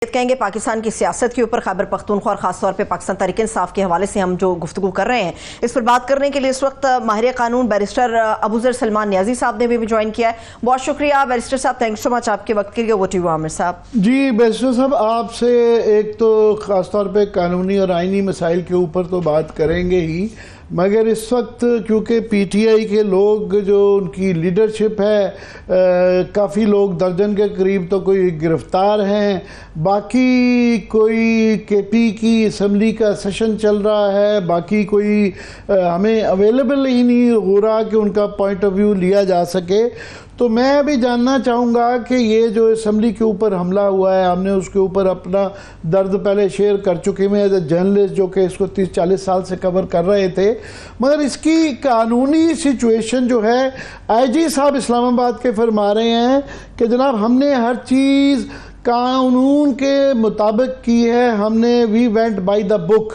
कहेंगे पाकिस्तान की सियासत के ऊपर खैबर पख्तूनख्वा और खासतौर पे पाकिस्तान तहरीक इंसाफ के हवाले से हम जो गुफ्तगू कर रहे हैं, इस पर बात करने के लिए इस वक्त माहिर कानून बैरिस्टर अबूजर सलमान नियाजी साहब ने भी ज्वाइन किया है। बहुत शुक्रिया बैरिस्टर साहब, थैंक्स सो मच आपके वक्त के लिए। वो टू आमिर साहब। जी बैरिस्टर साहब, आपसे एक तो ख़ासतौर पे कानूनी और आइनी मसाइल के ऊपर तो बात करेंगे ही, मगर इस वक्त क्योंकि पीटीआई के लोग जो उनकी लीडरशिप है, काफ़ी लोग दर्जन के करीब तो कोई गिरफ्तार हैं, बाकी कोई केपी की असम्बली का सेशन चल रहा है, बाकी कोई हमें अवेलेबल ही नहीं हो रहा कि उनका पॉइंट ऑफ व्यू लिया जा सके। तो मैं अभी जानना चाहूँगा कि ये जो असम्बली के ऊपर हमला हुआ है, हमने उसके ऊपर अपना दर्द पहले शेयर कर चुके हैं एज ए जर्नलिस्ट जो कि इसको 30-40 साल से कवर कर रहे थे, मगर इसकी कानूनी सिचुएशन जो है, आईजी साहब इस्लामाबाद के फरमा रहे हैं कि जनाब हमने हर चीज़ कानून के मुताबिक की है, हमने we went by the book.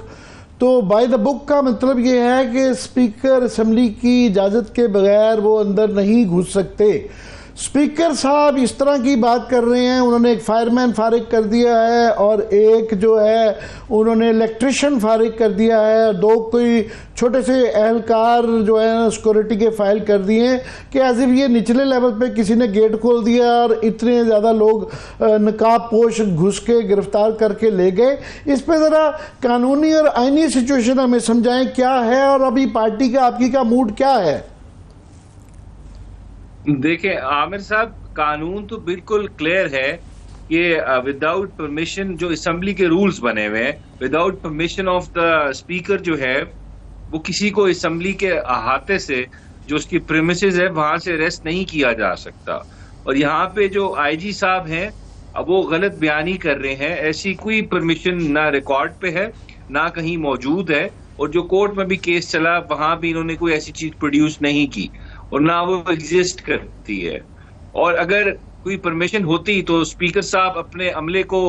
तो बाय द बुक का मतलब ये है कि स्पीकर असम्बली की इजाज़त के बगैर वो अंदर नहीं घुस सकते। स्पीकर साहब इस तरह की बात कर रहे हैं, उन्होंने एक फायरमैन फारिग कर दिया है और एक जो है उन्होंने इलेक्ट्रिशियन फारिग कर दिया है, दो कोई छोटे से एहलकार जो है सिक्योरिटी के फाइल कर दिए हैं कि एज इफ ये निचले लेवल पे किसी ने गेट खोल दिया और इतने ज़्यादा लोग नकाब पोश घुस के गिरफ्तार करके ले गए। इस पे ज़रा कानूनी और आइनी सिचुएशन हमें समझाएं क्या है और अभी पार्टी का आपकी का मूड क्या है। देखिए आमिर साहब, कानून तो बिल्कुल क्लियर है कि विदाउट परमिशन जो असेंबली के रूल्स बने हुए हैं, without permission of the speaker जो है वो किसी को असेंबली के अहाते से जो उसकी प्रीमिसेस है वहां से अरेस्ट नहीं किया जा सकता। और यहाँ पे जो आईजी साहब हैं अब वो गलत बयानी कर रहे हैं, ऐसी कोई परमिशन ना रिकॉर्ड पे है ना कहीं मौजूद है, और जो कोर्ट में भी केस चला वहां भी इन्होंने कोई ऐसी चीज प्रोड्यूस नहीं की और ना वो एग्जिस्ट करती है। और अगर कोई परमिशन होती तो स्पीकर साहब अपने अमले को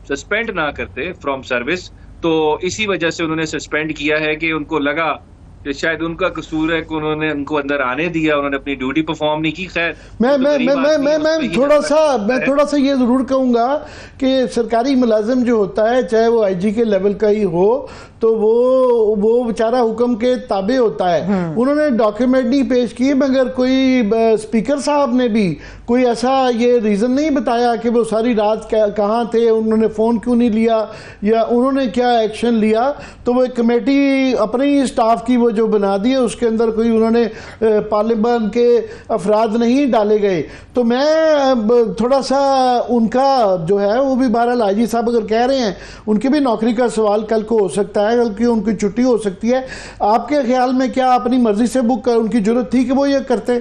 सस्पेंड ना करते फ्रॉम सर्विस, तो इसी वजह से उन्होंने सस्पेंड किया है कि उनको लगा कि शायद उनका कसूर है कि उन्होंने उनको अंदर आने दिया, उन्होंने अपनी ड्यूटी परफॉर्म नहीं की। खैर मैं थोड़ा सा ये जरूर कहूँगा कि सरकारी मुलाजिम जो होता है, चाहे वो आईजी के लेवल का ही हो, तो वो बेचारा हुक्म के ताबे होता है। उन्होंने डॉक्यूमेंट नहीं पेश किए, मगर कोई स्पीकर साहब ने भी कोई ऐसा ये रीज़न नहीं बताया कि वो सारी रात कहाँ थे, उन्होंने फ़ोन क्यों नहीं लिया या उन्होंने क्या एक्शन लिया। तो वो एक कमेटी अपने ही स्टाफ की वो जो बना दी है, उसके अंदर कोई उन्होंने पार्लियामेंट के अफराद नहीं डाले गए। तो मैं थोड़ा सा उनका जो है वो भी बहरहाल आईजी साहब अगर कह रहे हैं, उनकी भी नौकरी का सवाल कल को हो सकता है, कल की उनकी छुट्टी हो सकती है। आपके ख्याल में क्या अपनी मर्जी से बुक कर उनकी जरूरत थी कि वो ये करते?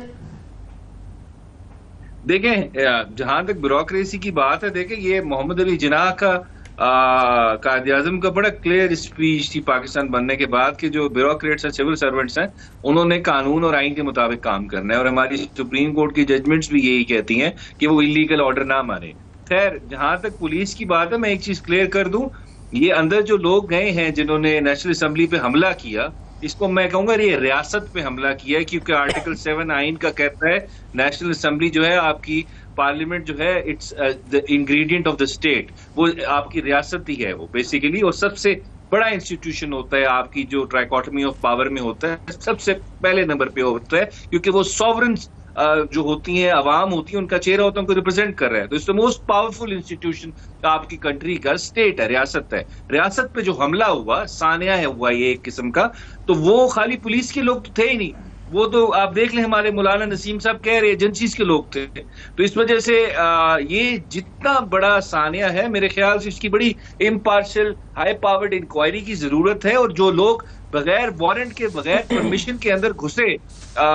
देखें, जहां तक ब्यूरोक्रेसी की बात है, देखें ये मोहम्मद अली जिन्ना का कायद-ए-आज़म का बड़ा क्लियर स्पीच थी पाकिस्तान बनने के बाद कि जो ब्यूरोक्रेट्स हैं, सिविल सर्वेंट्स हैं, उन्होंने कानून और आइन के मुताबिक काम करना है। और हमारी सुप्रीम कोर्ट की जजमेंट्स भी यही कहती हैं कि वो इलीगल ऑर्डर ना माने। खैर, जहां तक पुलिस की बात है, मैं एक चीज क्लियर कर दूं, ये अंदर जो लोग गए हैं जिन्होंने नेशनल असेंबली पे हमला किया, इसको मैं कहूंगा ये रियासत पे हमला किया है, क्योंकि आर्टिकल 7 आइन का कहता है नेशनल असेंबली जो है आपकी पार्लियामेंट जो है it's the ingredient of the state, वो आपकी रियासत ही है वो बेसिकली, और सबसे बड़ा इंस्टीट्यूशन होता है आपकी जो ट्राइकोटमी ऑफ पावर में होता है, सबसे पहले नंबर पे होता है, क्योंकि वो सॉवरेन जो होती हैं, अवाम होती है, उनका चेहरा होता है, उनको रिप्रेजेंट कर रहा है। तो it's the most powerful institution आपकी कंट्री का, स्टेट है, रियासत है। रियासत पे जो हमला हुआ, सानिया है हुआ ये एक किस्म का, तो वो खाली पुलिस के लोग तो थे ही नहीं, वो तो आप देख लें हमारे मौलाना नसीम साहब कह रहे एजेंसीज के लोग थे। तो इस वजह से ये जितना बड़ा सानिया है, मेरे ख्याल से इसकी बड़ी इम्पार्शियल हाई पावर्ड इंक्वायरी की जरूरत है। और जो लोग बगैर वारंट के, बगैर परमिशन के अंदर घुसे,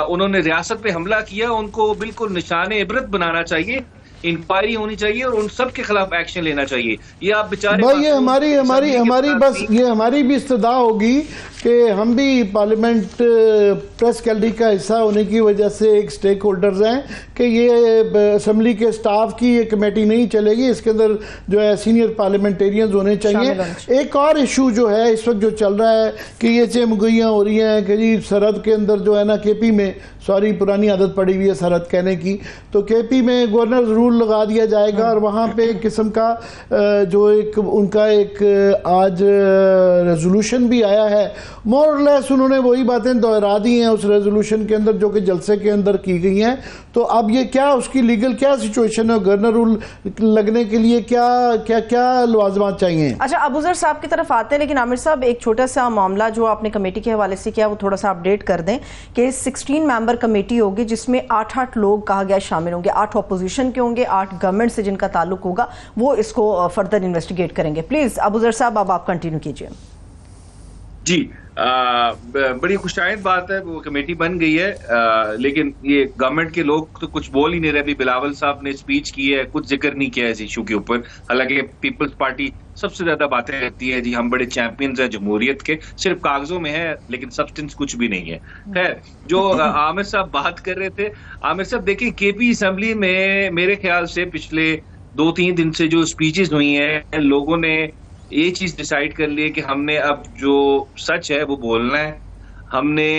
उन्होंने रियासत पे हमला किया, उनको बिल्कुल निशाने इबरत बनाना चाहिए, इंक्वायरी होनी चाहिए और उन सब के खिलाफ एक्शन लेना चाहिए। ये आप बेचारे भाई, ये हमारी भी इस्तदा होगी कि हम भी पार्लियामेंट प्रेस गैलरी का हिस्सा होने की वजह से एक स्टेक होल्डर्स हैं कि ये असम्बली के स्टाफ की ये कमेटी नहीं चलेगी, इसके अंदर जो है सीनियर पार्लियामेंटेरियंस होने चाहिए। एक और इशू जो है इस वक्त जो चल रहा है कि ये चमगुइयाँ हो रही हैं कि जी सरहद के अंदर जो है ना, केपी में, सॉरी पुरानी आदत पड़ी हुई है सरहद कहने की, तो केपी में गवर्नर रूल रूल लगा दिया जाएगा और वहाँ पे एक किस्म का जो एक उनका एक आज रेजोल्यूशन भी आया है, मोर और लेस उन्होंने वही बातें दोहरा दी हैं उस रेजोल्यूशन के अंदर जो कि जलसे के अंदर की गई हैं। तो अब ये क्या उसकी लीगल क्या सिचुएशन है, गवर्नर रूल लगने के लिए क्या क्या क्या लवाजमात चाहिए? अच्छा, अबूजर साहब की तरफ आते हैं, लेकिन आमिर साहब एक छोटा सा मामला जो आपने कमेटी के हवाले से किया वो थोड़ा सा अपडेट कर दें कि 16 मेंबर कमेटी होगी जिसमें 8 लोग कहा गया शामिल होंगे, 8 ऑपोजिशन के होंगे, 8 गवर्नमेंट से जिनका ताल्लुक होगा, वो इसको फर्दर इन्वेस्टिगेट करेंगे। प्लीज अबूजर साहब अब आप कंटिन्यू कीजिए। जी, बड़ी खुशाइंद बात है, वो कमेटी बन गई है, लेकिन ये गवर्नमेंट के लोग तो कुछ बोल ही नहीं रहे। अभी बिलावल साहब ने स्पीच की है, कुछ जिक्र नहीं किया इस इशू के ऊपर, हालांकि पीपल्स पार्टी सबसे ज्यादा बातें करती है, जी हम बड़े चैंपियंस हैं जमहूरियत के, सिर्फ कागजों में है लेकिन सब्सटेंस कुछ भी नहीं है। खैर, जो आमिर साहब बात कर रहे थे, आमिर साहब देखिए केपी असेंबली में मेरे ख्याल से पिछले 2-3 दिन से जो स्पीचेस हुई हैं, लोगों ने ये चीज डिसाइड कर ली है कि हमने अब जो सच है वो बोलना है। हमने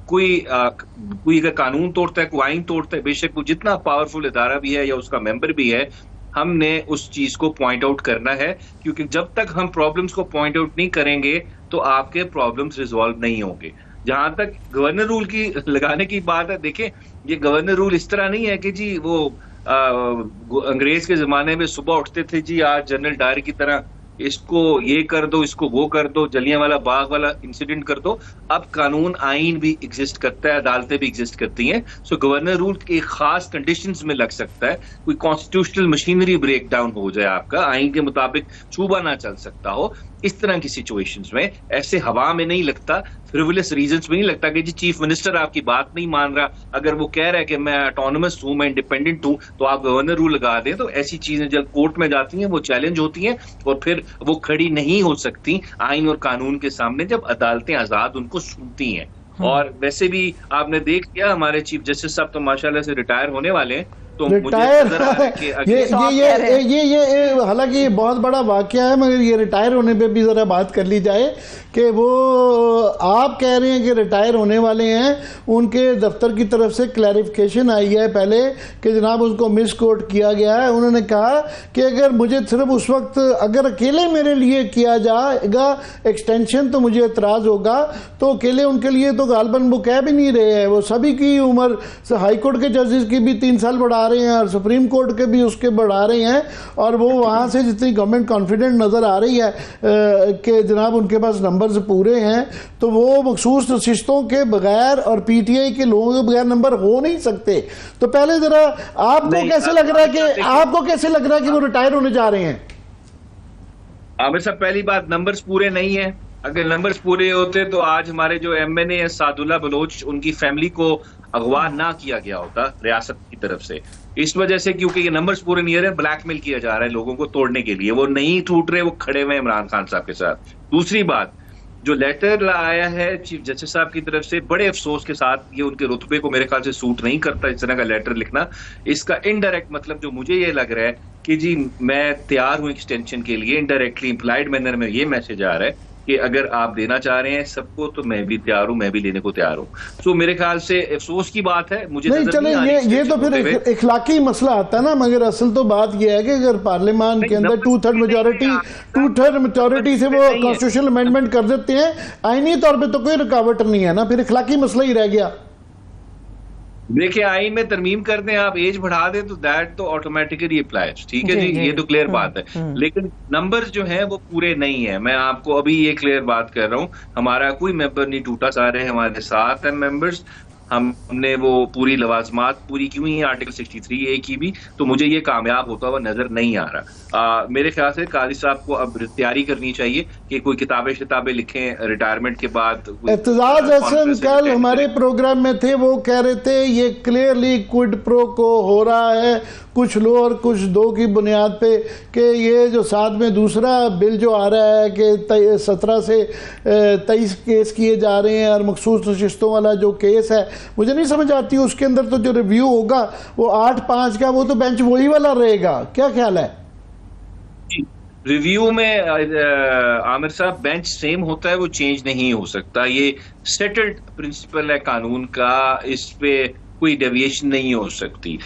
कोई अगर कानून तोड़ता है, कोई आइन तोड़ता है, बेशक वो जितना पावरफुल इदारा भी है या उसका मेंबर भी है, हमने उस चीज को पॉइंट आउट करना है, क्योंकि जब तक हम प्रॉब्लम्स को पॉइंट आउट नहीं करेंगे तो आपके प्रॉब्लम्स रिजॉल्व नहीं होंगे। जहां तक गवर्नर रूल की लगाने की बात है, देखें ये गवर्नर रूल इस तरह नहीं है कि जी वो अंग्रेज के जमाने में सुबह उठते थे, जी आज जनरल डायर की तरह इसको ये कर दो, इसको वो कर दो, जलियांवाला बाग वाला इंसिडेंट कर दो। अब कानून आइन भी एग्जिस्ट करता है, अदालतें भी एग्जिस्ट करती हैं। सो गवर्नर रूल एक खास कंडीशंस में लग सकता है, कोई कॉन्स्टिट्यूशनल मशीनरी ब्रेक डाउन हो जाए, आपका आइन के मुताबिक सूबा ना चल सकता हो, इस तरह की सिचुएशंस में ऐसे हवा में नहीं लगता, फ्रिवुलस रीजंस में नहीं लगता कि जी चीफ मिनिस्टर आपकी बात नहीं मान रहा, अगर वो कह रहा है कि मैं ऑटोनमस हूं, मैं इंडिपेंडेंट हूं, तो आप गवर्नर रूल लगा दें। तो ऐसी चीजें जब कोर्ट में जाती हैं वो चैलेंज होती हैं और फिर वो खड़ी नहीं हो सकती आइन और कानून के सामने जब अदालतें आजाद उनको सुनती हैं। और वैसे भी आपने देख लिया, हमारे चीफ जस्टिस साहब तो माशाल्लाह से रिटायर होने वाले हैं, तो रिटायर ये हालांकि ये बहुत बड़ा वाकया है, मगर ये रिटायर होने पे भी जरा बात कर ली जाए कि वो आप कह रहे हैं कि रिटायर होने वाले हैं, उनके दफ्तर की तरफ से क्लैरिफिकेशन आई है पहले कि जनाब उनको मिस कोट किया गया है। उन्होंने कहा कि अगर मुझे सिर्फ उस वक्त अगर अकेले मेरे लिए किया जाएगा एक्सटेंशन तो मुझे एतराज़ होगा, तो अकेले उनके लिए तो गालबन वो कह भी नहीं रहे हैं, वो सभी की उम्र हाई कोर्ट के जजेस की भी 3 साल बढ़ा रहे हैं और सुप्रीम कोर्ट के भी उसके बढ़ा रहे हैं, और वो वहाँ से जितनी गवर्नमेंट कॉन्फिडेंट नज़र आ रही है कि जनाब उनके पास नंबर्स पूरे हैं, तो वो मखसूस नशिस्तों के बगैर और पीटीआई के लोगों के बगैर नंबर हो नहीं सकते। तो पहले जरा आपको कैसे लग रहा है कि वो रिटायर होने जा रहे हैं? आमिर साहब, पहली बात नंबर्स पूरे नहीं है। अगर नंबर्स पूरे होते तो आज हमारे जो एमएनए है सादुल्ला बलोच, उनकी फैमिली को अगवा ना किया गया होता रियासत की तरफ से। इस वजह से क्योंकि ये नंबर्स पूरे नहीं आ रहे, ब्लैकमेल किया जा रहा है लोगों को तोड़ने के लिए, वो नहीं टूट रहे, वो खड़े हुए इमरान खान साहब के साथ। दूसरी बात, जो लेटर आया है चीफ जस्टिस साहब की तरफ से, बड़े अफसोस के साथ, ये उनके रुतबे को मेरे ख्याल से सूट नहीं करता इस तरह का लेटर लिखना। इसका इनडायरेक्ट मतलब जो मुझे ये लग रहा है कि जी मैं तैयार हूं एक्सटेंशन के लिए, इनडायरेक्टली इंप्लाइड मैनर में ये मैसेज आ रहा है कि अगर आप देना चाह रहे हैं सबको तो मैं भी तैयार हूं, मैं भी लेने को तैयार हूं। तो मेरे ख्याल से अफसोस की बात है, मुझे नहीं चले ये तो फिर इखलाकी मसला आता है ना, मगर असल तो बात यह है कि अगर पार्लियामान के अंदर 2/3 मेजॉरिटी से वो कॉन्स्टिट्यूशनल अमेंडमेंट कर देते हैं, आईनी तौर पर तो कोई रुकावट नहीं है ना, फिर इखलाकी मसला ही रह गया। देखिए आइन में तरमीम कर दें आप, एज बढ़ा दें तो दैट तो ऑटोमेटिकली अप्लाइज, ठीक है जी, ये तो क्लियर बात है। लेकिन नंबर्स जो हैं वो पूरे नहीं है। मैं आपको अभी ये क्लियर बात कर रहा हूं, हमारा कोई मेंबर नहीं टूटा, सारे हमारे साथ हैं मेंबर्स, हमने वो पूरी लवाजमात पूरी की हुई है आर्टिकल 63A की भी, तो मुझे ये कामयाब होता हुआ नजर नहीं आ रहा। मेरे ख्याल से काजी साहब को अब तैयारी करनी चाहिए कि कोई किताबें लिखें रिटायरमेंट के बाद। एतजाज हसन कल हमारे प्रोग्राम में थे, वो कह रहे थे ये क्लियरली क्विड प्रो को हो रहा है, कुछ लो और कुछ दो की बुनियाद पे, कि ये जो साथ में दूसरा बिल जो आ रहा है कि 17 से 23 केस किए जा रहे हैं और मखसूस नशिस्तों वाला जो केस है, मुझे नहीं समझ आती उसके अंदर तो जो रिव्यू होगा वो 8-5 का, वो तो बेंच वही वाला रहेगा, क्या ख्याल है? रिव्यू में आमिर साहब बेंच सेम होता है, वो चेंज नहीं हो सकता, ये सेटल्ड प्रिंसिपल है कानून का, इस पे कोई डेविएशन नहीं हो सकती।